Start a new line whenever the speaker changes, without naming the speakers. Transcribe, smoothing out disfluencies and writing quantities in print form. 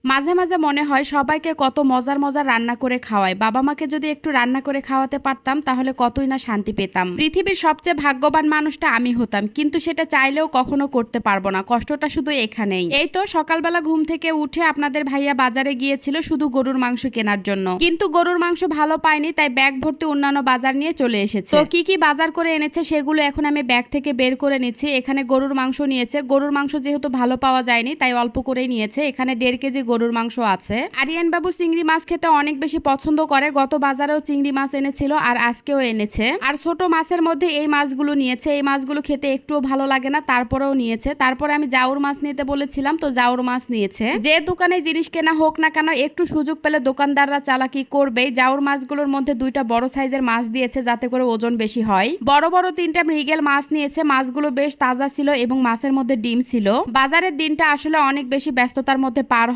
মাঝে মাঝে মনে হয় সবাইকে কত মজার মজার রান্না করে খাওয়াই। বাবা মাকে যদি একটু রান্না করে খাওয়াতে পারতাম তাহলে কতই না শান্তি পেতাম। পৃথিবীর সবচেয়ে ভাগ্যবান মানুষটা আমি হতাম, কিন্তু সেটা চাইলেও কখনো করতে পারবো না। কষ্টটা শুধু এখানেই। এই তো সকালবেলা ঘুম থেকে উঠে আপনাদের ভাইয়া বাজারে গিয়েছিল শুধু গরুর মাংস কেনার জন্য, কিন্তু গরুর মাংস ভালো পায়নি, তাই ব্যাগ ভর্তি অন্যান্য বাজার নিয়ে চলে এসেছে। তো কি কি বাজার করে এনেছে সেগুলো এখন আমি ব্যাগ থেকে বের করে নিচ্ছি। এখানে গরুর মাংস নিয়েছে। গরুর মাংস যেহেতু ভালো পাওয়া যায়নি তাই অল্প করেই নিয়েছে। এখানে 1.5 কেজি গরুর মাংস আছে। আরিয়ান বাবু চিংড়ি মাছ খেতে অনেক বেশি পছন্দ করে। গত বাজারেও চিংড়ি মাছ এনেছিল আর আজকেও এনেছে। আর ছোট মাছের মধ্যে এই মাছগুলো নিয়েছে। এই মাছগুলো খেতে একটুও ভালো লাগে না, তারপরেও নিয়েছে। তারপরে আমি জাউর মাছ নিতে বলেছিলাম, তো জাউর মাছ নিয়েছে। যে দোকানে জিনিস কেনা হোক না কেন, একটু সুযোগ পেলে দোকানদাররা চালাকি করবে। জাউর মাছগুলোর মধ্যে 2টা বড় সাইজের মাছ দিয়েছে যাতে করে ওজন বেশি হয়। বড় বড় 3টা মৃগেল মাছ নিয়েছে। মাছগুলো বেশ তাজা ছিল এবং মাছের মধ্যে ডিম ছিল। বাজারের দিনটা আসলে অনেক বেশি ব্যস্ততার মধ্যে পার